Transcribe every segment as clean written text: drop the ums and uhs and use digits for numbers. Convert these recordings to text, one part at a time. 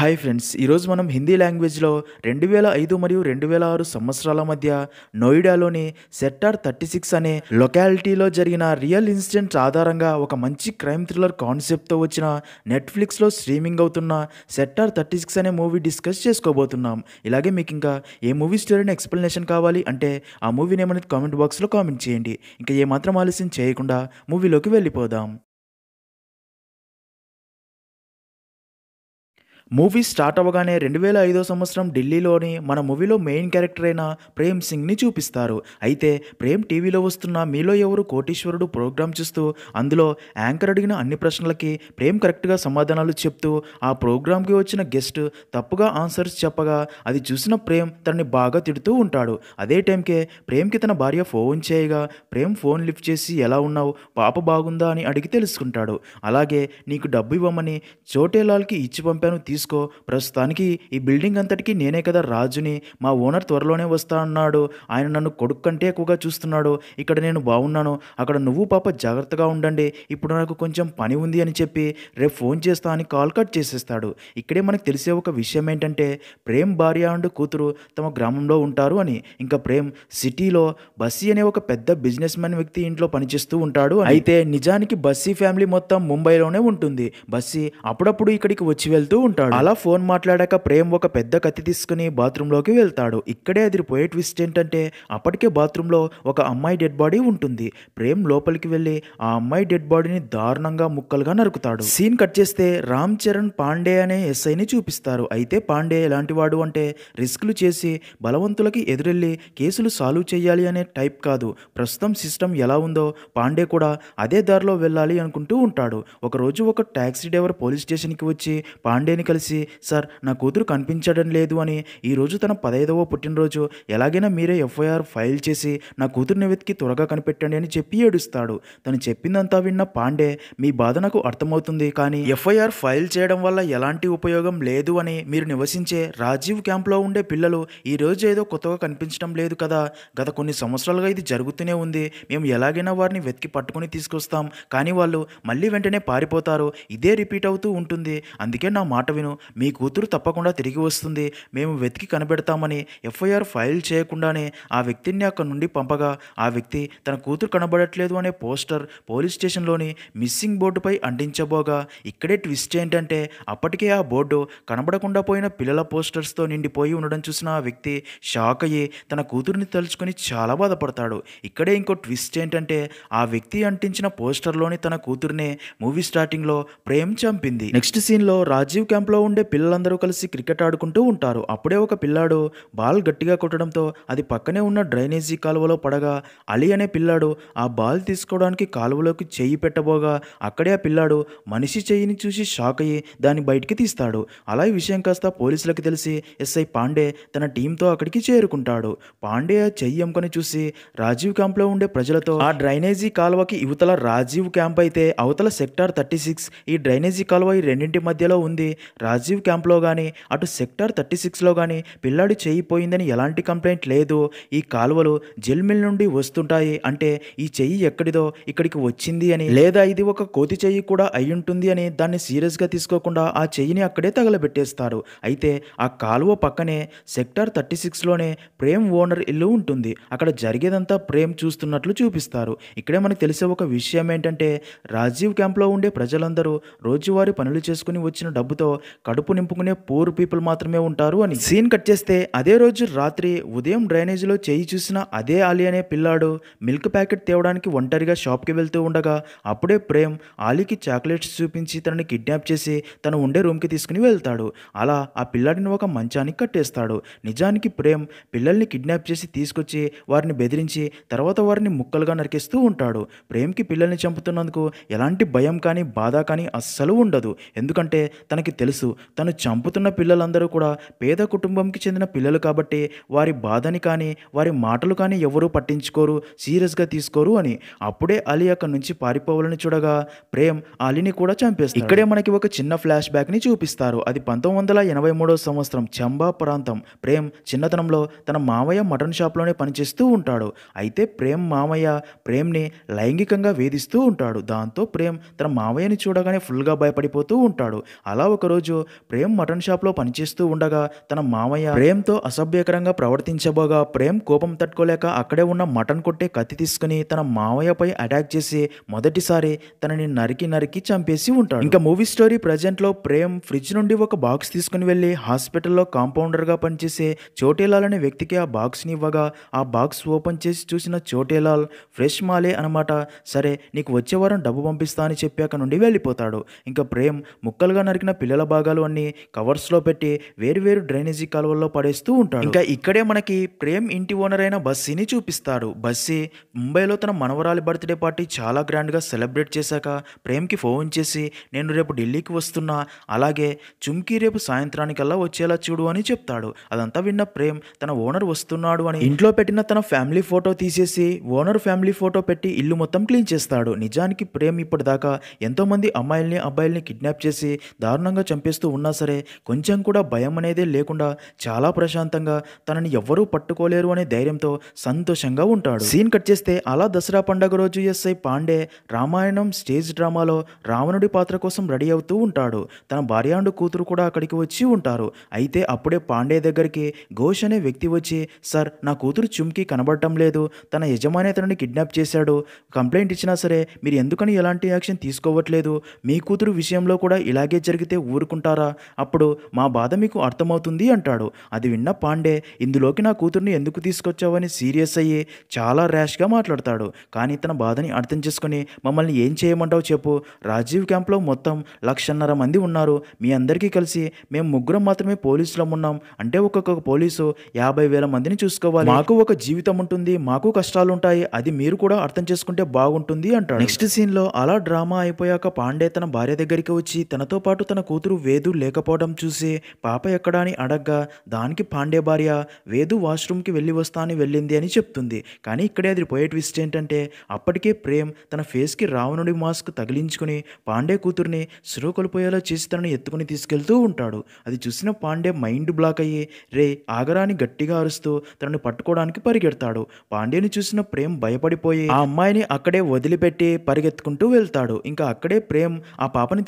Hi friends, ఈరోజు మనం హిందీ లాంగ్వేజ్లో 2005 మరియు 2006 సంవత్సరాల మధ్య నోయిడాలోని సెక్టార్ 36 అనే లొకాలిటీలో జరిగిన రియల్ ఇన్సిడెంట్స్ ఆధారంగా ఒక మంచి క్రైమ్ థ్రిల్లర్ కాన్సెప్ట్తో వచ్చిన నెట్ఫ్లిక్స్లో స్ట్రీమింగ్ అవుతున్న సెక్టార్ 36 అనే మూవీ డిస్కస్ చేసుకోబోతున్నాం. ఇలాగే మీకు ఇంకా ఏ మూవీ స్టోరీని ఎక్స్ప్లెనేషన్ కావాలి అంటే ఆ మూవీ నేమ్ అనేది కామెంట్ బాక్స్లో కామెంట్ చేయండి. ఇంకా ఏమాత్రం ఆలస్యం చేయకుండా మూవీలోకి వెళ్ళిపోదాం. మూవీ స్టార్ట్ అవ్వగానే 2005 సంవత్సరం ఢిల్లీలోని మన మూవీలో మెయిన్ క్యారెక్టర్ అయిన ప్రేమ్ సింగ్ని చూపిస్తారు. అయితే ప్రేమ్ టీవీలో వస్తున్న మీలో ఎవరు కోటీశ్వరుడు ప్రోగ్రాం చూస్తూ అందులో యాంకర్ అడిగిన అన్ని ప్రశ్నలకి ప్రేమ్ కరెక్ట్గా సమాధానాలు చెప్తూ ఆ ప్రోగ్రాంకి వచ్చిన గెస్ట్ తప్పుగా ఆన్సర్స్ చెప్పగా అది చూసిన ప్రేమ్ తనని బాగా తిడుతూ ఉంటాడు. అదే టైంకే ప్రేమ్కి తన భార్య ఫోన్ చేయగా ప్రేమ్ ఫోన్ లిఫ్ట్ చేసి ఎలా ఉన్నావు, పాప బాగుందా అని అడిగి తెలుసుకుంటాడు. అలాగే నీకు డబ్బు ఇవ్వమని చోటేలాల్కి ఇచ్చి పంపాను, తీసుకో, ప్రస్తుతానికి ఈ బిల్డింగ్ అంతటికి నేనే కదా రాజుని, మా ఓనర్ త్వరలోనే వస్తా అన్నాడు, ఆయన నన్ను కొడుకు కంటే ఎక్కువగా చూస్తున్నాడు, ఇక్కడ నేను బాగున్నాను, అక్కడ నువ్వు పాప జాగ్రత్తగా ఉండండి, ఇప్పుడు నాకు కొంచెం పని ఉంది అని చెప్పి రేపు ఫోన్ చేస్తా అని కాల్ కట్ చేసేస్తాడు. ఇక్కడే మనకు తెలిసే ఒక విషయం ఏంటంటే ప్రేమ్ భార్య అండ్ కూతురు తమ గ్రామంలో ఉంటారు అని. ఇంకా ప్రేమ్ సిటీలో బస్సీ అనే ఒక పెద్ద బిజినెస్ మ్యాన్ వ్యక్తి ఇంట్లో పనిచేస్తూ ఉంటాడు. అయితే నిజానికి బస్సీ ఫ్యామిలీ మొత్తం ముంబైలోనే ఉంటుంది. బస్సీ అప్పుడప్పుడు ఇక్కడికి వచ్చి వెళ్తూ ఉంటాడు. అలా ఫోన్ మాట్లాడాక ప్రేమ్ ఒక పెద్ద కత్తి తీసుకుని బాత్రూంలోకి వెళ్తాడు. ఇక్కడే అదిరిపోయే ట్విస్ట్ ఏంటంటే అప్పటికే బాత్రూంలో ఒక అమ్మాయి డెడ్ బాడీ ఉంటుంది. ప్రేమ్ లోపలికి వెళ్ళి ఆ అమ్మాయి డెడ్ బాడీని దారుణంగా ముక్కలుగా నరుకుతాడు. సీన్ కట్ చేస్తే రామ్ చరణ్ పాండే అనే ఎస్ఐని చూపిస్తారు. అయితే పాండే ఎలాంటి వాడు అంటే రిస్క్లు చేసి బలవంతులకి ఎదురెళ్ళి కేసులు సాల్వ్ చేయాలి అనే టైప్ కాదు. ప్రస్తుతం సిస్టమ్ ఎలా ఉందో పాండే కూడా అదే దారిలో వెళ్ళాలి అనుకుంటూ ఉంటాడు. ఒకరోజు ఒక ట్యాక్సీ డ్రైవర్ పోలీస్ స్టేషన్కి వచ్చి పాండేని కలిసి, సార్ నా కూతురు కనిపించడం లేదు అని, ఈరోజు తన 15వ పుట్టినరోజు, ఎలాగైనా మీరే ఎఫ్ఐఆర్ ఫైల్ చేసి నా కూతురుని వెతికి త్వరగా కనిపెట్టండి అని చెప్పి ఏడుస్తాడు. తను చెప్పిందంతా విన్న పాండే, మీ బాధ నాకు అర్థమవుతుంది, కానీ ఎఫ్ఐఆర్ ఫైల్ చేయడం వల్ల ఎలాంటి ఉపయోగం లేదు అని, మీరు నివసించే రాజీవ్ క్యాంప్లో ఉండే పిల్లలు ఈరోజు ఏదో కొత్తగా కనిపించడం లేదు కదా, గత కొన్ని సంవత్సరాలుగా ఇది జరుగుతూనే ఉంది, మేము ఎలాగైనా వారిని వెతికి పట్టుకుని తీసుకొస్తాం, కానీ వాళ్ళు మళ్ళీ వెంటనే పారిపోతారు, ఇదే రిపీట్ అవుతూ ఉంటుంది, అందుకే నా మాట విను, మీ కూతురు తప్పకుండా తిరిగి వస్తుంది, మేము వెతికి కనిపెడతామని ఎఫ్ఐఆర్ ఫైల్ చేయకుండానే ఆ వ్యక్తిని అక్కడి నుండి పంపగా ఆ వ్యక్తి తన కూతురు కనబడట్లేదు అనే పోస్టర్ పోలీస్ స్టేషన్లోని మిస్సింగ్ బోర్డుపై అంటించబోగా ఇక్కడే ట్విస్ట్ ఏంటంటే అప్పటికే ఆ బోర్డు కనబడకుండా పోయిన పిల్లల పోస్టర్స్తో నిండిపోయి ఉండడం చూసిన ఆ వ్యక్తి షాక్ అయ్యి తన కూతురిని తలుచుకొని చాలా బాధపడతాడు. ఇక్కడే ఇంకో ట్విస్ట్ ఏంటంటే ఆ వ్యక్తి అంటించిన పోస్టర్లోని తన కూతురునే మూవీ స్టార్టింగ్లో ప్రేమ్ చంపింది. నెక్స్ట్ సీన్లో రాజీవ్ క్యాంప్లో ఉండే పిల్లలందరూ కలిసి క్రికెట్ ఆడుకుంటూ ఉంటారు. అప్పుడే ఒక పిల్లాడు బాల్ గట్టిగా కొట్టడంతో అది పక్కనే ఉన్న డ్రైనేజీ కాలువలో పడగా అలీ అనే పిల్లాడు ఆ బాల్ తీసుకోవడానికి కాలువలోకి చెయ్యి పెట్టబోగా అక్కడే ఆ పిల్లాడు మనిషి చెయ్యిని చూసి షాక్ అయ్యి దాన్ని బయటికి తీస్తాడు. అలా ఈ విషయం కాస్త పోలీసులకు తెలిసి ఎస్ఐ పాండే తన టీంతో అక్కడికి చేరుకుంటాడు. పాండే ఆ చెయ్యి ఎముకని చూసి రాజీవ్ క్యాంప్లో ఉండే ప్రజలతో, ఆ డ్రైనేజీ కాలువకి ఇవతల రాజీవ్ క్యాంప్ అయితే అవతల సెక్టార్ 36, ఈ డ్రైనేజీ కాలువ ఈ రెండింటి మధ్యలో ఉంది, రాజీవ్ క్యాంప్లో కానీ అటు సెక్టార్ 36లో కానీ పిల్లాడి చెయ్యి పోయిందని ఎలాంటి కంప్లైంట్ లేదు, ఈ కాలువలు జెల్మిల్ నుండి వస్తుంటాయి, అంటే ఈ చెయ్యి ఎక్కడిదో ఇక్కడికి వచ్చింది అని, లేదా ఇది ఒక కోతి చెయ్యి కూడా అయ్యుంటుంది అని దాన్ని సీరియస్గా తీసుకోకుండా ఆ చెయ్యిని అక్కడే తగలబెట్టేస్తారు. అయితే ఆ కాలువ పక్కనే సెక్టార్ 36లోనే ప్రేమ్ ఓనర్ ఇల్లు ఉంటుంది. అక్కడ జరిగేదంతా ప్రేమ్ చూస్తున్నట్లు చూపిస్తారు. ఇక్కడే మనకు తెలిసే ఒక విషయం ఏంటంటే రాజీవ్ క్యాంప్లో ఉండే ప్రజలందరూ రోజువారీ పనులు చేసుకుని వచ్చిన డబ్బుతో కడుపు నింపుకునే పూర్ పీపుల్ మాత్రమే ఉంటారు అని. సీన్ కట్ చేస్తే అదే రోజు రాత్రి ఉదయం డ్రైనేజీలో చేయి చూసిన అదే ఆలీ అనే పిల్లాడు మిల్క్ ప్యాకెట్ తేవడానికి ఒంటరిగా షాప్కి వెళ్తూ ఉండగా అప్పుడే ప్రేమ్ ఆలీకి చాక్లెట్స్ చూపించి తనని కిడ్నాప్ చేసి తను ఉండే రూమ్కి తీసుకుని వెళ్తాడు. అలా ఆ పిల్లాడిని ఒక మంచానికి కట్టేస్తాడు. నిజానికి ప్రేమ్ పిల్లల్ని కిడ్నాప్ చేసి తీసుకొచ్చి వారిని బెదిరించి తర్వాత వారిని ముక్కలుగా నరికేస్తూ ఉంటాడు. ప్రేమ్కి పిల్లల్ని చంపుతున్నందుకు ఎలాంటి భయం కానీ బాధ కానీ అస్సలు ఉండదు. ఎందుకంటే తనకి తెలుసు తను చంపుతున్న పిల్లలందరూ కూడా పేద కుటుంబంకి చెందిన పిల్లలు కాబట్టి వారి బాధని కానీ వారి మాటలు కానీ ఎవరూ పట్టించుకోరు, సీరియస్గా తీసుకోరు అని. అప్పుడే అలీ అక్కడి నుంచి పారిపోవాలని చూడగా ప్రేమ్ అలీని కూడా చంపేస్తాడు. ఇక్కడే మనకి ఒక చిన్న ఫ్లాష్ బ్యాక్ని చూపిస్తారు. అది 1983వ సంవత్సరం చంబా ప్రాంతం. ప్రేమ్ చిన్నతనంలో తన మామయ్య మటన్ షాప్లోనే పనిచేస్తూ ఉంటాడు. అయితే ప్రేమ్ మామయ్య ప్రేమ్ని లైంగికంగా వేధిస్తూ ఉంటాడు. దాంతో ప్రేమ్ తన మామయ్యని చూడగానే ఫుల్గా భయపడిపోతూ ఉంటాడు. అలా ఒకరోజు రోజు ప్రేమ్ మటన్ షాప్లో పనిచేస్తూ ఉండగా తన మామయ్య ప్రేమ్తో అసభ్యకరంగా ప్రవర్తించబోగా ప్రేమ్ కోపం తట్టుకోలేక అక్కడే ఉన్న మటన్ కొట్టే కత్తి తీసుకుని తన మామయ్యపై అటాక్ చేసి మొదటిసారి తనని నరికి నరికి చంపేసి ఉంటాడు. ఇంకా మూవీ స్టోరీ ప్రజెంట్ లో ప్రేమ్ ఫ్రిడ్జ్ నుండి ఒక బాక్స్ తీసుకుని వెళ్లి హాస్పిటల్లో కాంపౌండర్ గా పనిచేసే చోటేలాల్ అనే వ్యక్తికి ఆ బాక్స్ ని ఇవ్వగా ఆ బాక్స్ ఓపెన్ చేసి చూసిన చోటేలాల్ ఫ్రెష్ మాలే అనమాట, సరే నీకు వచ్చే వారం డబ్బు పంపిస్తా అని చెప్పి అక్కడ నుండి వెళ్ళిపోతాడు. ఇంకా ప్రేమ్ ముక్కలుగా నరికిన పిల్లల భాగాలు అన్ని కవర్స్ లో పెట్టి వేరు డ్రైనేజీ కాలువల్లో పడేస్తూ ఉంటాడు. ఇంకా ఇక్కడే మనకి ప్రేమ్ ఇంటి ఓనర్ అయిన బస్సీని చూపిస్తాడు. బస్సీ ముంబైలో తన మనవరాలి బర్త్డే పార్టీ చాలా గ్రాండ్ గా సెలబ్రేట్ చేశాక ప్రేమ్కి ఫోన్ చేసి నేను రేపు ఢిల్లీకి వస్తున్నా, అలాగే చుమ్కీ రేపు సాయంత్రానికల్లా వచ్చేలా చూడు అని చెప్తాడు. అదంతా విన్న ప్రేమ్ తన ఓనర్ వస్తున్నాడు అని ఇంట్లో పెట్టిన తన ఫ్యామిలీ ఫోటో తీసేసి ఓనర్ ఫ్యామిలీ ఫోటో పెట్టి ఇల్లు మొత్తం క్లీన్ చేస్తాడు. నిజానికి ప్రేమ్ ఇప్పటిదాకా ఎంతో మంది అమ్మాయిల్ని అబ్బాయిల్ని కిడ్నాప్ చేసి దారుణంగా చంపేస్తూ ఉన్నా సరే కొంచెం కూడా భయం అనేదే లేకుండా చాలా ప్రశాంతంగా తనని ఎవ్వరూ పట్టుకోలేరు అనే ధైర్యంతో సంతోషంగా ఉంటాడు. సీన్ కట్ చేస్తే అలా దసరా పండుగ రోజు ఎస్ఐ పాండే రామాయణం స్టేజ్ డ్రామాలో రావణుడి పాత్ర కోసం రెడీ అవుతూ ఉంటాడు. తన భార్యాండు కూతురు కూడా అక్కడికి వచ్చి ఉంటారు. అయితే అప్పుడే పాండే దగ్గరికి ఘోష్ అనే వ్యక్తి వచ్చి సార్ నా కూతురు చుమ్కి కనబడటం లేదు, తన యజమాని తనని కిడ్నాప్ చేశాడు, కంప్లైంట్ ఇచ్చినా సరే మీరు ఎందుకని ఎలాంటి యాక్షన్ తీసుకోవట్లేదు, మీ కూతురు విషయంలో కూడా ఇలాగే జరిగితే ఊరుకుంటారా, అప్పుడు మా బాధ మీకు అర్థమవుతుంది అంటాడు. అది విన్న పాండే ఇందులోకి నా కూతుర్ని ఎందుకు తీసుకొచ్చావని సీరియస్ అయ్యి చాలా ర్యాష్గా మాట్లాడతాడు. కానీ తన బాధని అర్థం చేసుకుని మమ్మల్ని ఏం చేయమంటావు చెప్పు, రాజీవ్ క్యాంప్లో మొత్తం 1,50,000 మంది ఉన్నారు, మీ అందరికీ కలిసి మేము ముగ్గురం మాత్రమే పోలీసులం ఉన్నాం అంటే ఒక్కొక్క పోలీసు 50,000 మందిని చూసుకోవాలి, మాకు ఒక జీవితం ఉంటుంది, మాకు కష్టాలు ఉంటాయి, అది మీరు కూడా అర్థం చేసుకుంటే బాగుంటుంది అంటాడు. నెక్స్ట్ సీన్ లో అలా డ్రామా అయిపోయాక పాండే తన భార్య దగ్గరికి వచ్చి తనతో పాటు తన కూతురు వేదు లేకపోవడం చూసి పాప ఎక్కడా అని అడగ్గా దానికి పాండే భార్య వేదు వాష్రూమ్కి వెళ్ళి వస్తా అని వెళ్ళింది అని చెప్తుంది. కానీ ఇక్కడే అది పోయే ట్విస్ట్ ఏంటంటే అప్పటికే ప్రేమ్ తన ఫేస్కి రావణుడి మాస్క్ తగిలించుకుని పాండే కూతుర్ని సురుకొలిపోయేలా చేసి తనని ఎత్తుకుని తీసుకెళ్తూ ఉంటాడు. అది చూసిన పాండే మైండ్ బ్లాక్ అయ్యి రే ఆగరా అని గట్టిగా అరుస్తూ తనని పట్టుకోవడానికి పరిగెడతాడు. పాండేని చూసిన ప్రేమ్ భయపడిపోయి ఆ అమ్మాయిని అక్కడే వదిలిపెట్టి పరిగెత్తుకుంటూ వెళ్తాడు. ఇంకా అక్కడే ప్రేమ్ ఆ పాపని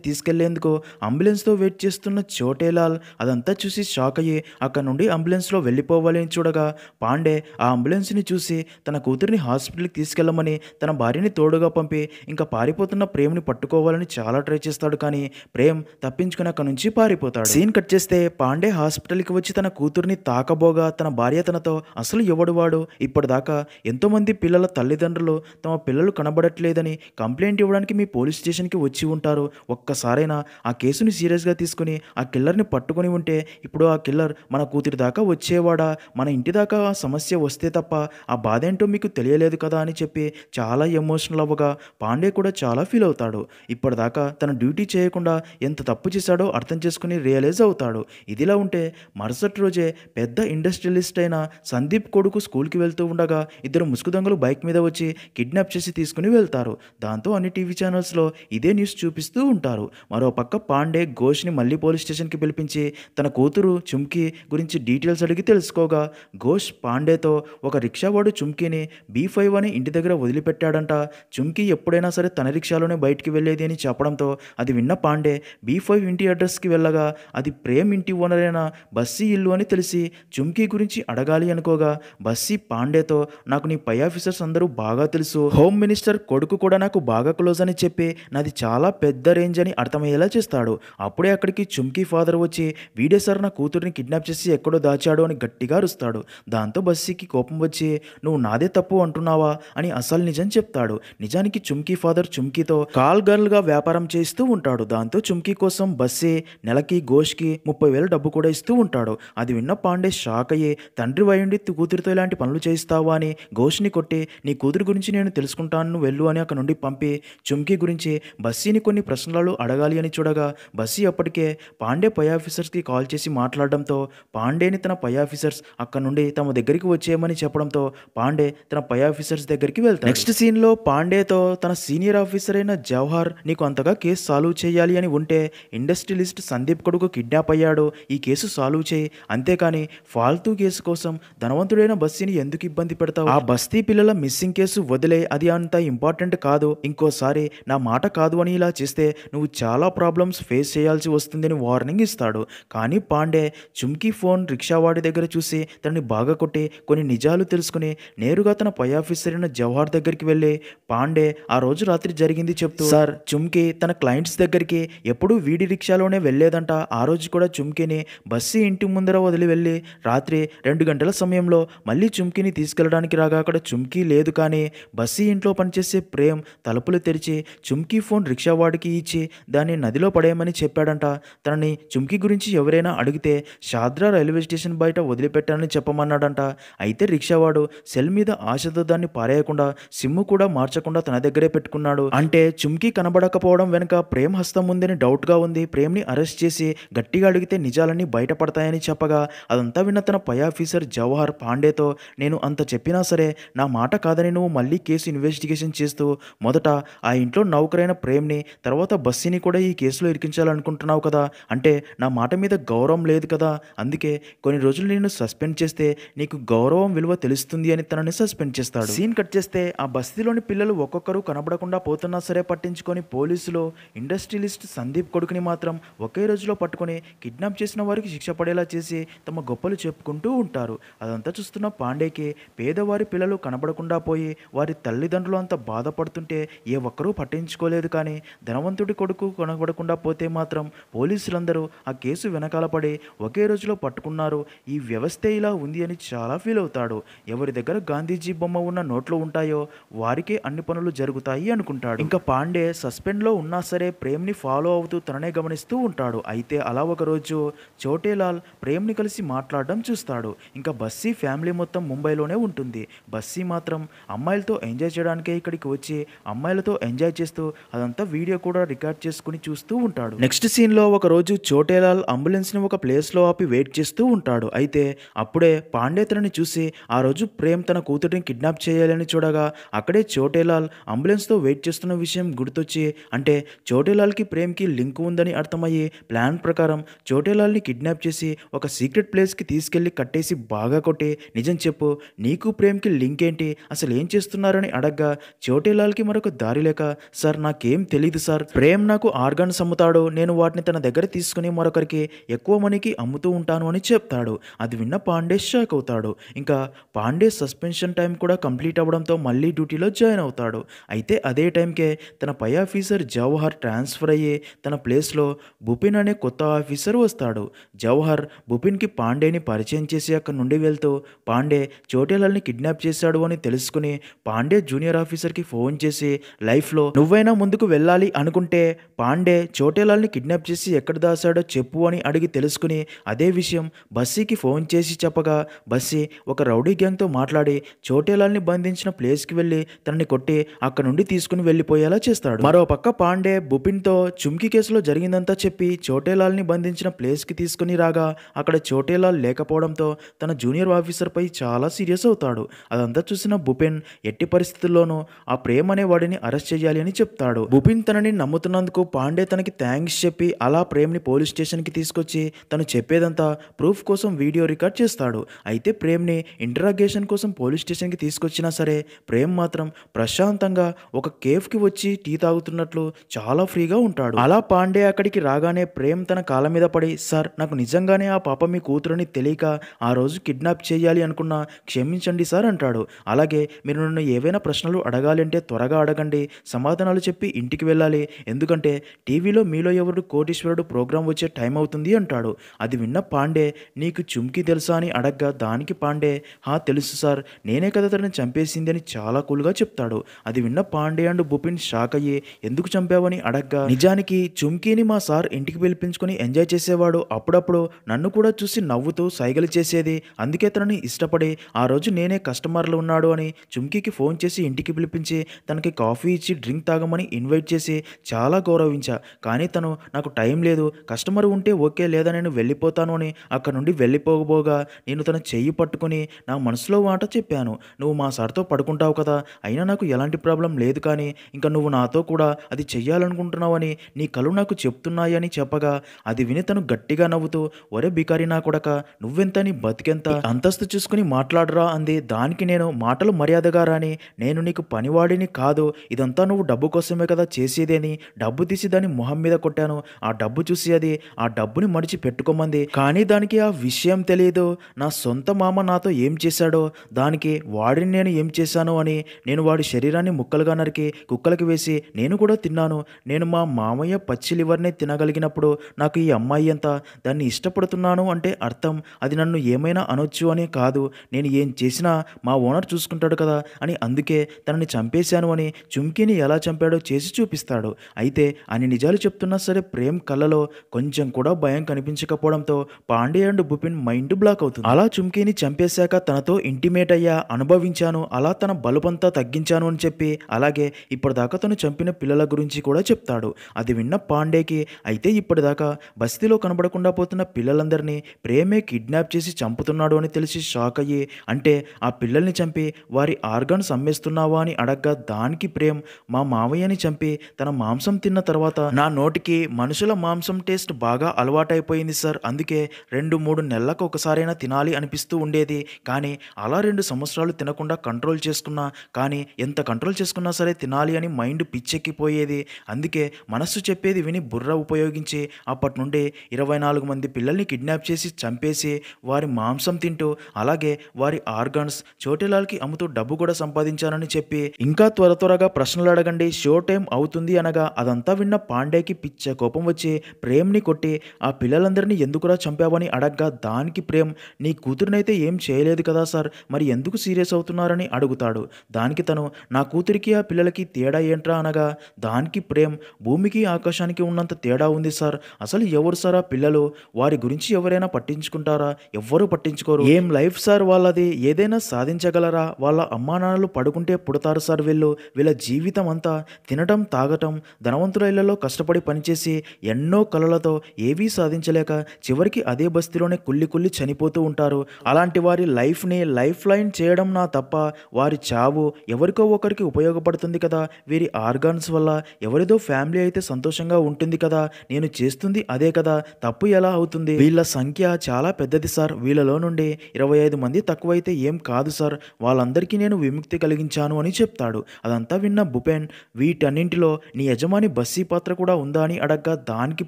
తీసుకెళ్లేందుకు అంబులెన్స్ తో వెయిట్ చేస్తున్న చోటేలాల్ అదంతా చూసి షాక్ అయ్యి అక్కడ నుండి అంబులెన్స్ లో వెళ్ళిపోవాలి అని చూడగా పాండే ఆ అంబులెన్స్ ని చూసి తన కూతురిని హాస్పిటల్కి తీసుకెళ్లమని తన భార్యని తోడుగా పంపి ఇంకా పారిపోతున్న ప్రేమ్ని పట్టుకోవాలని చాలా ట్రై చేస్తాడు. కానీ ప్రేమ్ తప్పించుకుని అక్కడ నుంచి పారిపోతాడు. సీన్ కట్ చేస్తే పాండే హాస్పిటల్కి వచ్చి తన కూతుర్ని తాకబోగా తన భార్య తనతో అసలు ఎవడు వాడు, ఇప్పటిదాకా ఎంతో మంది పిల్లల తల్లిదండ్రులు తమ పిల్లలు కనబడట్లేదని కంప్లైంట్ ఇవ్వడానికి మీ పోలీస్ స్టేషన్కి వచ్చి ఉంటారు, ఒక్కసారైనా ఆ కేసుని సీరియస్గా తీసుకుని ఆ కిల్లర్ని పట్టుకుని ఉంటే ఇప్పుడు ఆ కిల్లర్ మన కూతురి దాకా వచ్చేవాడా, మన ఇంటి దాకా ఆ సమస్య వస్తే తప్ప ఆ బాధ ఏంటో మీకు తెలియలేదు కదా అని చెప్పి చాలా ఎమోషనల్ అవ్వగా పాండే కూడా చాలా ఫీల్ అవుతాడు. ఇప్పటిదాకా తన డ్యూటీ చేయకుండా ఎంత తప్పు చేశాడో అర్థం చేసుకుని రియలైజ్ అవుతాడు. ఇదిలా ఉంటే మరుసటి రోజే పెద్ద ఇండస్ట్రియలిస్ట్ అయిన సందీప్ కొడుకు స్కూల్కి వెళ్తూ ఉండగా ఇద్దరు ముసుగు దొంగలు బైక్ మీద వచ్చి కిడ్నాప్ చేసి తీసుకుని వెళ్తారు. దాంతో అన్ని టీవీ ఛానల్స్లో ఇదే న్యూస్ చూపిస్తూ ఉంటారు. మరోపక్క పాండే ఘోష్ని మళ్ళీ పోలీస్ స్టేషన్కి పిలిపించి తన కూతురు చుమ్కీ గురించి డీటెయిల్స్ అడిగి తెలుసుకోగా ఘోష్ పాండేతో ఒక రిక్షావాడు చుమ్కీని B5 అని ఇంటి దగ్గర వదిలిపెట్టాడంట, చుమ్కీ ఎప్పుడైనా సరే తన రిక్షాలోనే బయటికి వెళ్ళేది అని చెప్పడంతో అది విన్న పాండే B5 ఇంటి అడ్రస్కి వెళ్ళగా అది ప్రేమ్ ఇంటి ఓనర్ అయిన బస్సీ ఇల్లు అని తెలిసి చుమ్కీ గురించి అడగాలి అనుకోగా బస్సీ పాండేతో నాకు నీ పై ఆఫీసర్స్ అందరూ బాగా తెలుసు, హోమ్ మినిస్టర్ కొడుకు కూడా నాకు బాగా క్లోజ్ అని చెప్పి నాది చాలా పెద్ద రేంజ్ అని అర్థమయ్యేలా చేస్తాడు. అప్పుడే అక్కడికి చుమ్కీ ఫాదర్ వచ్చి వీడే సార్ నా కూతురిని కిడ్నాప్ చేసి ఎక్కడో దాచాడు అని గట్టిగా అరుస్తాడు. దాంతో బస్సీకి కోపం వచ్చి నువ్వు నాదే తప్పు అంటున్నావా అని అసలు నిజం చెప్తాడు. నిజానికి చుమ్కీ ఫాదర్ చుమ్కీతో కాల్ గర్ల్ గా వ్యాపారం చేస్తూ ఉంటాడు. దాంతో చుమ్కీ కోసం బస్సీ నెలకి ఘోష్కి 30,000 డబ్బు కూడా ఇస్తూ ఉంటాడు. అది విన్న పాండే షాక్ అయ్యి తండ్రి వయుండి కూతురితో ఇలాంటి పనులు చేయిస్తావా అని ఘోష్ని కొట్టి నీ కూతురి గురించి నేను తెలుసుకుంటాను వెళ్ళు అని అక్కడ నుండి పంపి చుమ్కీ గురించి బస్సీని కొన్ని ప్రశ్నలు అడగాలి అని చూడగా బస్సీ అప్పటికే పాండే పై ఆఫీసర్స్కి కాల్ చేసి మాట్లాడడంతో పాండేని తన పై ఆఫీసర్స్ అక్కడ నుండి తమ దగ్గరికి వచ్చేయమని చెప్పడంతో పాండే తన పై ఆఫీసర్స్ దగ్గరికి వెళ్తాడు. నెక్స్ట్ సీన్ లో పాండేతో తన సీనియర్ ఆఫీసర్ అయిన జవహర్ నీకు అంతగా కేసు సాల్వ్ చేయాలి అని ఉంటే ఇండస్ట్రియలిస్ట్ సందీప్ కొడుకు కిడ్నాప్ అయ్యాడు, ఈ కేసు సాల్వ్ చేయి, అంతేకాని ఫాల్తూ కేసు కోసం ధనవంతుడైన బస్సీని ఎందుకు ఇబ్బంది పెడతావు, ఆ బస్తీ పిల్లల మిస్సింగ్ కేసు వదిలే, అది అంత ఇంపార్టెంట్ కాదు, ఇంకోసారి నా మాట కాదు అని ఇలా చేస్తే నువ్వు చాలా ప్రాబ్లమ్స్ ఫేస్ ఫేస్ చేయాల్సి వస్తుందని వార్నింగ్ ఇస్తాడు. కానీ పాండే చుమ్కీ ఫోన్ రిక్షావాడి దగ్గర చూసి తనని బాగా కొట్టి కొన్ని నిజాలు తెలుసుకుని నేరుగా తన పై ఆఫీసర్ అయిన జవహర్ దగ్గరికి వెళ్ళి పాండే ఆ రోజు రాత్రి జరిగింది చెప్తూ, సార్ చుమ్కీ తన క్లయింట్స్ దగ్గరికి ఎప్పుడూ వీడి రిక్షాలోనే వెళ్ళేదంట. ఆ రోజు కూడా చుమ్కీని బస్సీ ఇంటి ముందర వదిలి వెళ్ళి రాత్రి 2 గంటల సమయంలో మళ్ళీ చుమ్కీని తీసుకెళ్ళడానికి రాగా అక్కడ చుమ్కీ లేదు. కానీ బస్సీ ఇంట్లో పనిచేసే ప్రేమ్ తలుపులు తెరిచి చుమ్కీ ఫోన్ రిక్షావాడికి ఇచ్చి దాన్ని నదిలో పడేయమని చెప్పాడంట. తనని చుమ్కీ గురించి ఎవరైనా అడిగితే షాద్రా రైల్వే స్టేషన్ బయట వదిలిపెట్టానని చెప్పమన్నాడంట. అయితే రిక్షావాడు సెల్ మీద ఆశతో దాన్ని పారేయకుండా సిమ్ము కూడా మార్చకుండా తన దగ్గరే పెట్టుకున్నాడు. అంటే చుమ్కీ కనబడకపోవడం వెనుక ప్రేమ్ హస్తం ఉందని డౌట్గా ఉంది. ప్రేమ్ని అరెస్ట్ చేసి గట్టిగా అడిగితే నిజాలన్నీ బయటపడతాయని చెప్పగా అదంతా విన్న తన పై ఆఫీసర్ జవహర్ పాండేతో, నేను అంత చెప్పినా సరే నా మాట కాదని నువ్వు మళ్ళీ కేసు ఇన్వెస్టిగేషన్ చేస్తూ మొదట ఆ ఇంట్లో నౌకరైన ప్రేమ్ని తర్వాత బస్సీని కూడా ఈ కేసులో ఇరికించాలనుకుంటున్నావు కదా, అంటే నా మాట మీద గౌరవం లేదు కదా, అందుకే కొన్ని రోజులు నేను సస్పెండ్ చేస్తే నీకు గౌరవం విలువ తెలుస్తుంది అని తనని సస్పెండ్ చేస్తాడు. సీన్ కట్ చేస్తే ఆ బస్తీలోని పిల్లలు ఒక్కొక్కరు కనబడకుండా పోతున్నా సరే పట్టించుకొని పోలీసులు ఇండస్ట్రియలిస్ట్ సందీప్ కొడుకుని మాత్రం ఒకే రోజులో పట్టుకొని కిడ్నాప్ చేసిన వారికి శిక్ష పడేలా చేసి తమ గొప్పలు చెప్పుకుంటూ ఉంటారు. అదంతా చూస్తున్న పాండేకి పేదవారి పిల్లలు కనబడకుండా పోయి వారి తల్లిదండ్రులు అంత బాధపడుతుంటే ఏ ఒక్కరూ పట్టించుకోలేదు. కానీ ధనవంతుడి కొడుకు కనబడకుండా పోతే మాత్రం పోలీసులందరూ ఆ కేసు వెనకాల పడి ఒకే రోజులో పట్టుకున్నారు. ఈ వ్యవస్థే ఇలా ఉంది అని చాలా ఫీల్ అవుతాడు. ఎవరి దగ్గర గాంధీజీ బొమ్మ ఉన్న నోట్లు ఉంటాయో వారికే అన్ని పనులు జరుగుతాయి అనుకుంటాడు. ఇంకా పాండే సస్పెండ్లో ఉన్నా సరే ప్రేమ్ని ఫాలో అవుతూ తననే గమనిస్తూ ఉంటాడు. అయితే అలా ఒకరోజు చోటేలాల్ ప్రేమ్ని కలిసి మాట్లాడడం చూస్తాడు. ఇంకా బస్సీ ఫ్యామిలీ మొత్తం ముంబైలోనే ఉంటుంది. బస్సీ మాత్రం అమ్మాయిలతో ఎంజాయ్ చేయడానికే ఇక్కడికి వచ్చి అమ్మాయిలతో ఎంజాయ్ చేస్తూ అదంతా వీడియో కూడా రికార్డ్ చేసుకుని చూస్తూ ఉంటాడు. నెక్స్ట్ సీన్లో ఒకరోజు చోటేలాల్ అంబులెన్స్ని ఒక ప్లేస్లో ఆపి వెయిట్ చేస్తూ ఉంటాడు. అయితే అప్పుడే పాండే తనని చూసి ఆ రోజు ప్రేమ్ తన కూతురిని కిడ్నాప్ చేయాలని చూడగా అక్కడే చోటేలాల్ అంబులెన్స్తో వెయిట్ చేస్తున్న విషయం గుర్తొచ్చి, అంటే చోటేలాల్కి ప్రేమ్కి లింక్ ఉందని అర్థమయ్యి ప్లాన్ ప్రకారం చోటేలాల్ని కిడ్నాప్ చేసి ఒక సీక్రెట్ ప్లేస్కి తీసుకెళ్లి కట్టేసి బాగా కొట్టి, నిజం చెప్పు నీకు ప్రేమ్కి లింక్ ఏంటి, అసలు ఏం చేస్తున్నారని అడగ్గా చోటేలాల్కి మరొక దారి లేక, సార్ నాకేం తెలీదు సార్, ప్రేమ్ నాకు ఆర్గాన్స్ అమ్ముతాడు, నేను వాటిని తన దగ్గర తీసుకుని మరొకరికి ఎక్కువ మనీకి అమ్ముతూ ఉంటాను అని చెప్తాడు. అది విన్న పాండే షాక్ అవుతాడు. ఇంకా పాండే సస్పెన్షన్ టైం కూడా కంప్లీట్ అవ్వడంతో మళ్ళీ డ్యూటీలో జాయిన్ అవుతాడు. అయితే అదే టైంకే తన పై ఆఫీసర్ జవహర్ ట్రాన్స్ఫర్ అయ్యి తన ప్లేస్లో బుపిన్ అనే కొత్త ఆఫీసర్ వస్తాడు. జవహర్ బుపిన్కి పాండేని పరిచయం చేసి అక్కడి నుండి వెళ్తూ పాండే చోటేలాల్ని కిడ్నాప్ చేశాడు అని తెలుసుకుని పాండే జూనియర్ ఆఫీసర్కి ఫోన్ చేసి లైఫ్లో నువ్వైనా ముందుకు వెళ్ళాలి అనుకుంటే పాండే చోటేలాల్ని కిడ్నాప్ చేసి ఎక్కడ దాశాడో చెప్పు అని అడిగి తెలుసుకుని అదే విషయం బస్సీకి ఫోన్ చేసి చెప్పగా బస్సీ ఒక రౌడీ గ్యాంగ్తో మాట్లాడి చోటేలాల్ని బంధించిన ప్లేస్కి వెళ్ళి తనని కొట్టి అక్కడ నుండి తీసుకుని వెళ్ళిపోయేలా చేస్తాడు. మరో పక్క పాండే బుపిన్తో చుమ్కీ కేసులో జరిగిందంతా చెప్పి చోటేలాల్ని బంధించిన ప్లేస్కి తీసుకుని రాగా అక్కడ చోటేలాల్ లేకపోవడంతో తన జూనియర్ ఆఫీసర్ పై చాలా సీరియస్ అవుతాడు. అదంతా చూసిన బుపిన్ ఎట్టి పరిస్థితుల్లోనూ ఆ ప్రేమ్ అనే వాడిని అరెస్ట్ చేయాలి అని చెప్తాడు. బుపిన్ తనని నమ్ముతున్నందుకు పాండే తనకి థ్యాంక్స్ చెప్పి అలా ప్రేమ్ని పోలీస్ స్టేషన్కి తీసుకొచ్చి తను చెప్పేదంతా ప్రూఫ్ కోసం వీడియో రికార్డ్ చేస్తాడు. అయితే ప్రేమ్ని ఇంటరాగేషన్ కోసం పోలీస్ స్టేషన్కి తీసుకొచ్చినా సరే ప్రేమ్ మాత్రం ప్రశాంతంగా ఒక కేఫ్కి వచ్చి టీ తాగుతున్నట్లు చాలా ఫ్రీగా ఉంటాడు. అలా పాండే అక్కడికి రాగానే ప్రేమ్ తన కాళ్ళ మీద పడి, సార్ నాకు నిజంగానే ఆ పాప మీ కూతురని తెలియక ఆ రోజు కిడ్నాప్ చేయాలి అనుకున్నా, క్షమించండి సార్ అంటాడు. అలాగే మీరు నన్ను ఏవైనా ప్రశ్నలు అడగాలి అంటే త్వరగా అడగండి, సమాధానాలు చెప్పి ఇంటికి వెళ్ళాలి, ఎందుకంటే టీవీలో మీలో ఎవరు కోటీశ్వరుడు ప్రోగ్రాం వచ్చే టైం అవుతుంది అంటాడు. అది విన్న పాండే నీకు చుమ్కీ తెలుసా అని అడగ్గా దానికి పాండే హా తెలుసు సార్, నేనే కదా తనని చంపేసింది అని చాలా కూల్గా చెప్తాడు. అది విన్న పాండే అండ్ బుపిన్ షాక్ అయ్యి ఎందుకు చంపావని అడగ్గా నిజానికి చుమ్కీని మా సార్ ఇంటికి పిలిపించుకొని ఎంజాయ్ చేసేవాడు, అప్పుడప్పుడు నన్ను కూడా చూసి నవ్వుతూ సైగలు చేసేది, అందుకే తనని ఇష్టపడి ఆ రోజు నేనే కస్టమర్లు ఉన్నాడు అని చుమ్కీకి ఫోన్ చేసి ఇంటికి పిలిపించి తనకి కాఫీ ఇచ్చి డ్రింక్ తాగమని ఇన్వైట్ చేసి చాలా గౌరవించా. కానీ తను నాకు టైం లేదు, కస్టమర్ ఉంటే ఓకే లేదా నేను వెళ్ళిపోతాను అని అక్కడ నుండి వెళ్ళిపోబోగా నేను తన చెయ్యి పట్టుకుని నా మనసులో మాట చెప్పాను, నువ్వు మా సార్తో పడుకుంటావు కదా, అయినా నాకు ఎలాంటి ప్రాబ్లం లేదు, కానీ ఇంకా నువ్వు నాతో కూడా అది చెయ్యాలనుకుంటున్నావని నీ కళ్ళు నాకు చెప్తున్నాయి అని చెప్పగా అది విని తను గట్టిగా నవ్వుతూ ఒరే బికారి నా కొడక, నువ్వెంత నీ బతికెంత, అంతస్తు చూసుకుని మాట్లాడరా అంది. దానికి నేను మాటలు మర్యాదగా రాని, నేను నీకు పనివాడిని కాదు, ఇదంతా నువ్వు డబ్బు కోసమే కదా చేసేదేని డబ్బు తీసి దాని మొహం మీద కొట్టాను. ఆ డబ్బు చూసి అది ఆ డబ్బుని మడిచి పెట్టుకోమంది. కానీ దానికి ఆ విషయం తెలియదు. నా సొంత మామ నాతో ఏం చేశాడో, దానికి వాడిని నేను ఏం చేశాను అని నేను వాడి శరీరాన్ని ముక్కలుగా నరికి కుక్కలకి వేసి నేను కూడా తిన్నాను. నేను మా మామయ్య పచ్చి లివర్‌ని తినగలిగినప్పుడు నాకు ఈ అమ్మాయి ఎంత దాన్ని ఇష్టపడుతున్నాను అంటే అర్థం అది నన్ను ఏమైనా అనొచ్చు అనే కాదు. నేను ఏం చేసినా మా ఓనర్ చూసుకుంటాడు కదా అని అందుకే తనని చంపేశాను అని చుమ్కీని ఎలా చంపాడో చేసి చూపిస్తాడు. అయితే అన్ని నిజాలు చెప్తున్నా సరే ప్రేమ్ కళ్ళలో కొంచెం కూడా భయం కనిపించకపోవడంతో పాండే అండ్ బుపిన్ మైండ్ బ్లాక్ అవుతుంది. అలా చుమ్కీని చంపేశాక తనతో ఇంటిమేట్ అయ్యా, అనుభవించాను, అలా తన బలుపంతా తగ్గించాను అని చెప్పి అలాగే ఇప్పటిదాకా తను చంపిన పిల్లల గురించి కూడా చెప్తాడు. అది విన్న పాండేకి అయితే ఇప్పటిదాకా బస్తీలో కనబడకుండా పోతున్న పిల్లలందరినీ ప్రేమే కిడ్నాప్ చేసి చంపుతున్నాడు అని తెలిసి షాక్ అయ్యి అంటే ఆ పిల్లల్ని చంపి వారి ఆర్గాన్స్ అమ్మేస్తున్నావా అని అడగ్గా దానికి ప్రేమ్ మా మావయ్యని చంపి తన మాంసం తిన్న తర్వాత నా నోటికి మనుషుల మాంసం టేస్ట్ బాగా అలవాటైపోయింది సార్. అందుకే 2-3 నెలలకు ఒకసారైనా తినాలి అనిపిస్తూ ఉండేది. కానీ అలా 2 సంవత్సరాలు తినకుండా కంట్రోల్ చేసుకున్నా, కానీ ఎంత కంట్రోల్ చేసుకున్నా సరే తినాలి అని మైండ్ పిచ్చెక్కిపోయేది. అందుకే మనస్సు చెప్పేది విని బుర్ర ఉపయోగించి అప్పటి నుండి 24 మంది పిల్లల్ని కిడ్నాప్ చేసి చంపేసి వారి మాంసం తింటూ అలాగే వారి ఆర్గాన్స్ చోటేలాల్కి అమ్ముతూ డబ్బు కూడా సంపాదించానని చెప్పి ఇంకా త్వరగా ప్రశ్నలు అడగండి, షో టైం అవుతుంది అనగా అదంతా విన్న పాండేకి పిచ్చ కోపం వచ్చి ప్రేమ్ని కొట్టి ఆ పిల్లలందరినీ ఎందుకురా చంపావని అడగ్గా దానికి ప్రేమ్ నీ కూతురినైతే ఏం చేయలేదు కదా సార్, మరి ఎందుకు సీరియస్ అవుతున్నారని అడుగుతాడు. దానికి తను నా కూతురికి ఆ పిల్లలకి తేడా ఏంట్రా అనగా దానికి ప్రేమ్ భూమికి ఆకాశానికి ఉన్నంత తేడా ఉంది సార్. అసలు ఎవరు సార్ ఆ పిల్లలు, వారి గురించి ఎవరైనా పట్టించుకుంటారా, ఎవ్వరూ పట్టించుకోరు. ఏం లైఫ్ సార్ వాళ్ళది, ఏదైనా సాధించగలరా, వాళ్ళ అమ్మానాన్నలు పడుకుంటే పుడతారు సార్ వీళ్ళ జీవితం అంతా తినటం తాగటం, ధనవంతుల ఇళ్లలో కష్టపడి పనిచేసి ఎన్నో కలలతో ఏవీ సాధించలేక చివరికి అదే బస్తీలోనే కుళ్ళి చనిపోతూ ఉంటారు. అలాంటి వారి లైఫ్ని లైఫ్ లైన్ చేయడం నా తప్ప, వారి చావు ఎవరికో ఒకరికి ఉపయోగపడుతుంది కదా, వీరి ఆర్గాన్స్ వల్ల ఎవరిదో ఫ్యామిలీ అయితే సంతోషంగా ఉంటుంది కదా, నేను చేస్తుంది అదే కదా, తప్పు ఎలా అవుతుంది, వీళ్ళ సంఖ్య చాలా పెద్దది సార్, వీళ్ళలో నుండి 25 మంది తక్కువైతే ఏం కాదు సార్, వాళ్ళందరికీ నేను విముక్తి కలిగించాను అని చెప్తాడు. అదంతా విన్న భూపెన్ వీటన్నింటిలో నీ యజమాని బస్సీ పాత్ర కూడా ఉందా అని అడగ్గా దానికి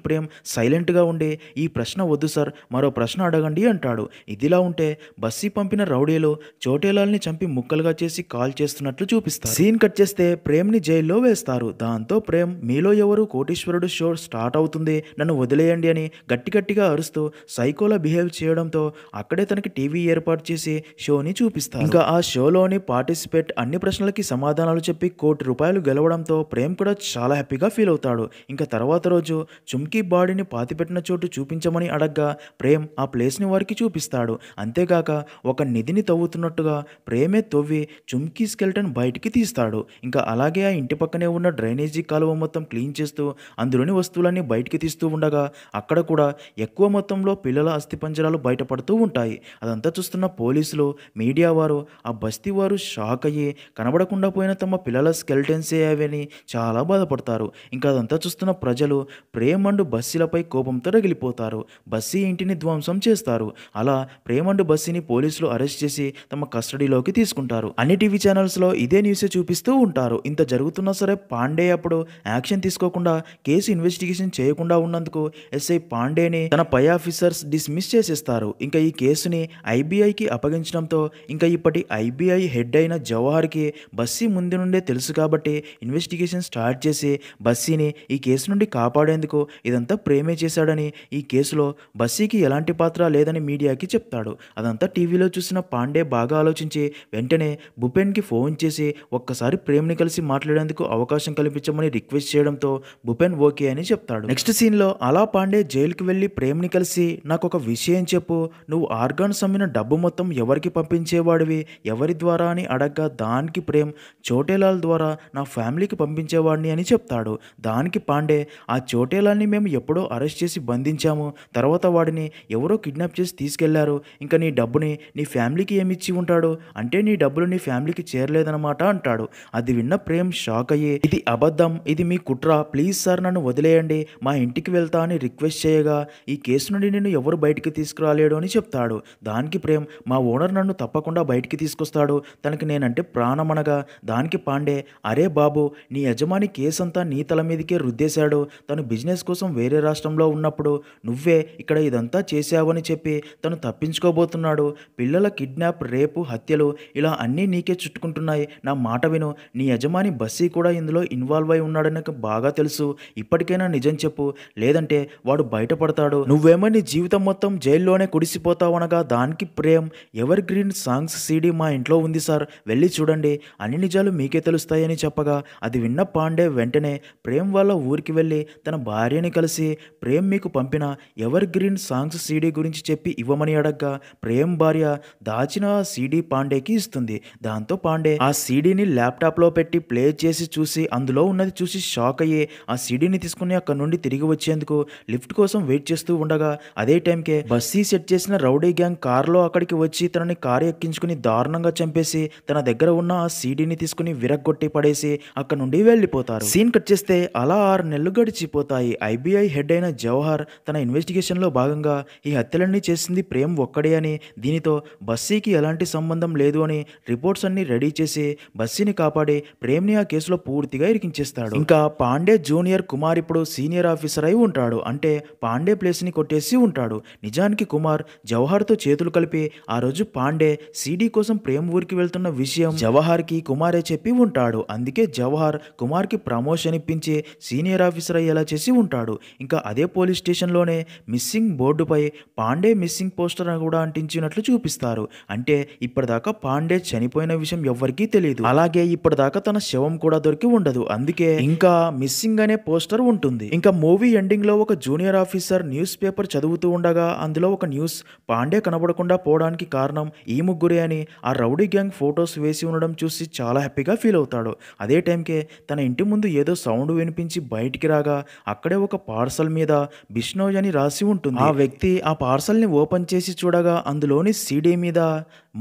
ప్రేమ్ సైలెంట్గా ఉండి ఈ ప్రశ్న వద్దు సార్, మరో ప్రశ్న అడగండి అంటాడు. ఇదిలా ఉంటే బస్సీ పంపిన రౌడీలు చోటేలాల్ని చంపి ముక్కలుగా చేసి కాల్ చేస్తున్నట్లు చూపిస్తారు. సీన్ కట్ చేస్తే ప్రేమ్ని జైల్లో వేస్తారు. దాంతో ప్రేమ్ మీలో ఎవరు కోటీశ్వరుడు షో స్టార్ట్ అవుతుంది, నన్ను వదిలేయండి అని గట్టిగా అరుస్తూ సైకోలా బిహేవ్ చేయడంతో అక్కడే తనకి టీవీ ఏర్పాటు చేసి షోని చూపిస్తారు. ఇంకా ఆ షోలోని పార్టిసిపేట్ అన్ని ప్రశ్నలకి సమాధానాలు చెప్పి ₹1,00,00,000 గెలవడంతో ప్రేమ్ కూడా చాలా హ్యాపీగా ఫీల్ అవుతాడు. ఇంకా తర్వాత రోజు చుమ్కీ బాడీని పాతిపెట్టిన చోటు చూపించమని అడగ్గా ప్రేమ్ ఆ ప్లేస్ని వారికి చూపిస్తాడు. అంతేగాక ఒక నిధిని తవ్వుతున్నట్టుగా ప్రేమే తవ్వి చుమ్కీ స్కెల్టన్ బయటికి తీస్తాడు. ఇంకా అలాగే ఆ ఇంటి పక్కనే ఉన్న డ్రైనేజీ కాలువ మొత్తం క్లీన్ చేస్తూ అందులోని వస్తువులన్నీ బయటికి తీస్తూ ఉండగా అక్కడ కూడా ఎక్కువ మొత్తంలో పిల్లల అస్థిపంజరాలు బయటపడుతూ ఉంటాయి. అదంతా చూస్తున్న పోలీసులు, మీడియా వారు, ఆ బస్తీ వారు షాక్ అయ్యి కనబడకుండా పోయిన తమ పిల్లల స్కెల్టన్సే అవని చాలా బాధపడతారు. ఇంకా అదంతా చూస్తున్న ప్రజలు ప్రేమ్ అండ్ బస్సీలపై కోపంతో రగిలిపోతారు. బస్సీ ఇంటిని ధ్వంసం చేస్తారు. అలా ప్రేమ్ అండ్ బస్సీని పోలీసులు అరెస్ట్ చేసి తమ కస్టడీలోకి తీసుకుంటారు. అన్ని టీవీ ఛానల్స్లో ఇదే న్యూస్ చూపిస్తూ ఉంటారు. ఇంత జరుగుతున్నా సరే పాండే అప్పుడు యాక్షన్ తీసుకోకుండా కేసు ఇన్వెస్టిగేషన్ చేయకుండా ఉన్నందుకు ఎస్ఐ పాండేని తన పై ఆఫీసర్స్ డిస్మిస్ చేసేస్తారు. ఇంకా ఈ కేసుని ఐబీఐకి అప్పగించడంతో ఇంకా ఇప్పటి ఐబీఐ హెడ్ అయిన జవహర్కి బస్సీ ముందు నుండే తెలుసు కాబట్టి ఇన్వెస్టిగేషన్ స్టార్ట్ చేసి బస్సీని ఈ కేసు నుండి కాపాడేందుకు ఇదంతా ప్రేమే చేశాడని, ఈ కేసులో బస్సీకి ఎలాంటి పాత్ర లేదని మీడియాకి చెప్తాడు. అదంతా టీవీలో చూసిన పాండే బాగా ఆలోచించి వెంటనే భూపెన్కి ఫోన్ చేసి ఒక్కసారి ప్రేమ్ని కలిసి మాట్లాడేందుకు అవకాశం కల్పించమని రిక్వెస్ట్ చేయడంతో భూపెన్ ఓకే అని చెప్తాడు. నెక్స్ట్ సీన్లో అలా పాండే జైలుకి వెళ్ళి ప్రేమ్ని కలిసి నాకు ఒక విషయం చెప్పు, నువ్వు ఆర్గాన్స్ అమ్మిన డబ్బు మొత్తం ఎవరికి పంపించేవాడివి, ఎవరి ద్వారా అని అడగ్గా దానికి ప్రేమ్ చోటేలాల్ ద్వారా నా ఫ్యామిలీకి పంపించేవాడిని అని చెప్తాడు. దానికి పాండే ఆ చోటేలాల్ని మేము ఎప్పుడో అరెస్ట్ చేసి బంధించాము, తర్వాత వాడిని ఎవరో కిడ్నాప్ చేసి తీసుకెళ్లారు, ఇంకా నీ డబ్బుని నీ ఫ్యామిలీకి ఏమిచ్చి ఉంటాడు, అంటే నీ డబ్బులు నీ ఫ్యామిలీకి చేరలేదన్నమాట అంటాడు. అది విన్న ప్రేమ్ షాక్ అయ్యి ఇది అబద్ధం, ఇది మీ కుట్ర, ప్లీజ్ సార్ నన్ను వదిలేయండి, మా ఇంటికి వెళ్తా అని రిక్వెస్ట్ చేయగా ఈ కేసు నుండి నేను ఎవరు బయటికి తీసుకురాలేడు అని చెప్తాడు. దానికి ప్రేమ్ మా ఓనర్ నన్ను తప్పకుండా బయటికి తీసుకొస్తాడు, తనకి నేనంటే ప్రాణమనగా దానికి పాండే అరే బాబు నీ యజమాని కేసు అంతా నీ తల మీదకే రుద్దేశాడు, తను బిజినెస్ కోసం వేరే రాష్ట్రంలో ఉన్నప్పుడు నువ్వే ఇక్కడ ఇదంతా చేశావని చెప్పి తను తప్పించుకోబోతున్నాడు. పిల్లల కిడ్నాప్, రేపు, హత్యలు ఇలా అన్నీ నీకే చుట్టుకుంటున్నాయి. నా మాట విను. నీ యజమాని బస్సీ కూడా ఇందులో ఇన్వాల్వ్ అయి ఉన్నాడని నాకు బాగా తెలుసు. ఇప్పటికైనా నిజం చెప్పు, లేదంటే వాడు బయటపడతాడు. నువ్వేమో నీ జీవితం మొత్తం జైల్లోనే కుడిసిపోతావనగా దానికి Prem evergreen songs CD మా ఇంట్లో ఉంది సార్, వెళ్ళి చూడండి, అన్ని నిజాలు మీకే తెలుస్తాయని చెప్పగా అది విన్న పాండే వెంటనే ప్రేమ్ వాళ్ళ ఊరికి వెళ్ళి తన భార్యని కలిసి ప్రేమ్ మీకు పంపిన ఎవర్ గ్రీన్ సాంగ్స్ సీడీ గురించి చెప్పి ఇవ్వమని అడగ్గా ప్రేమ్ భార్య దాచిన ఆ సీడీ పాండేకి ఇస్తుంది. దాంతో పాండే ఆ సీడీని ల్యాప్టాప్లో పెట్టి ప్లే చేసి చూసి అందులో ఉన్నది చూసి షాక్ అయ్యి ఆ సీడీని తీసుకుని అక్కడ నుండి తిరిగి వచ్చేందుకు లిఫ్ట్ కోసం వెయిట్ చేస్తూ ఉండగా అదే టైంకే బస్సీ సెట్ చేసిన రౌడీ గ్యాంగ్ కారులో అక్కడికి వచ్చి తనని కారు ఎక్కించుకుని దారుణంగా చంపేసి తన దగ్గర ఉన్న ఆ సీడీని తీసుకుని విరగ్గొట్టి పడేసి అక్కడ నుండి వెళ్ళిపోతారు. సీన్ కట్ చేస్తే అలా 6 నెలలు గడిచిపోతాయి. ఐబీఐ హెడ్ అయిన జవహర్ తన ఇన్వెస్టిగేషన్లో భాగంగా ఈ హత్యలన్నీ చేసింది ప్రేమ్ ఒక్కడే అని, దీనితో బస్సీకి ఎలాంటి సంబంధం లేదు అని రిపోర్ట్స్ అన్ని రెడీ చేసి బస్సీని కాపాడి ప్రేమ్ని ఆ కేసులో పూర్తిగా ఇరికించేస్తాడు. ఇంకా పాండే జూనియర్ కుమార్ ఇప్పుడు సీనియర్ ఆఫీసర్ అయి ఉంటాడు. అంటే పాండే ప్లేస్ని కొట్టేసి ఉంటాడు. నిజానికి కుమార్ జవహర్తో చేతులు కలిపి ఆ రోజు పాండే సీడీ కోసం ప్రేమ్ ఊరికి వెళ్తున్న విషయం జవహర్కి కుమారే చెప్పి ఉంటాడు. అందుకే జవహర్ కుమార్కి ప్రమోషన్ ఇప్పించి సీనియర్ ఆఫీసర్ అయ్యేలా చేసి ఉంటాడు. ఇంకా అదే పోలీస్ స్టేషన్లోనే మిస్సింగ్ బోర్డుపై పాండే మిస్సింగ్ పోస్టర్ కూడా అంటించినట్లు చూపిస్తారు. అంటే ఇప్పటిదాకా పాండే చనిపోయిన విషయం ఎవ్వరికీ తెలియదు. అలాగే ఇప్పటిదాకా తన శవం కూడా దొరికి ఉండదు. అందుకే ఇంకా మిస్సింగ్ అనే పోస్టర్ ఉంటుంది. ఇంకా మూవీ ఎండింగ్ లో ఒక జూనియర్ ఆఫీసర్ న్యూస్ పేపర్ చదువుతూ ఉండగా అందులో ఒక న్యూస్ పాండే కనబడకుండా పోవడానికి కారణం ఈ ముగ్గురే అని ఆ రౌడీ గ్యాంగ్ ఫొటోస్ వేసి ఉండడం చూసి చాలా హ్యాపీగా ఫీల్ అవుతాడు. అదే టైంకే తన ఇంటి ముందు ఏదో సౌండ్ వినిపించి బయటికి రాగా అక్కడే ఒక పార్సల్ మీద బిష్నోయ్ అని రాసి ఉంటుంది. ఆ వ్యక్తి ఆ పార్సల్ ని ఓపెన్ చేసి చూడగా అందులోని సీడీ మీద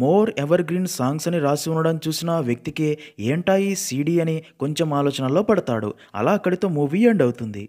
మోర్ ఎవర్ గ్రీన్ సాంగ్స్ అని రాసి ఉండడం చూసిన ఆ వ్యక్తికి ఏంటా ఈ సీడీ అని కొంచెం ఆలోచనలో పడతాడు. అలా అక్కడితో మూవీ ఎండ్ అవుతుంది.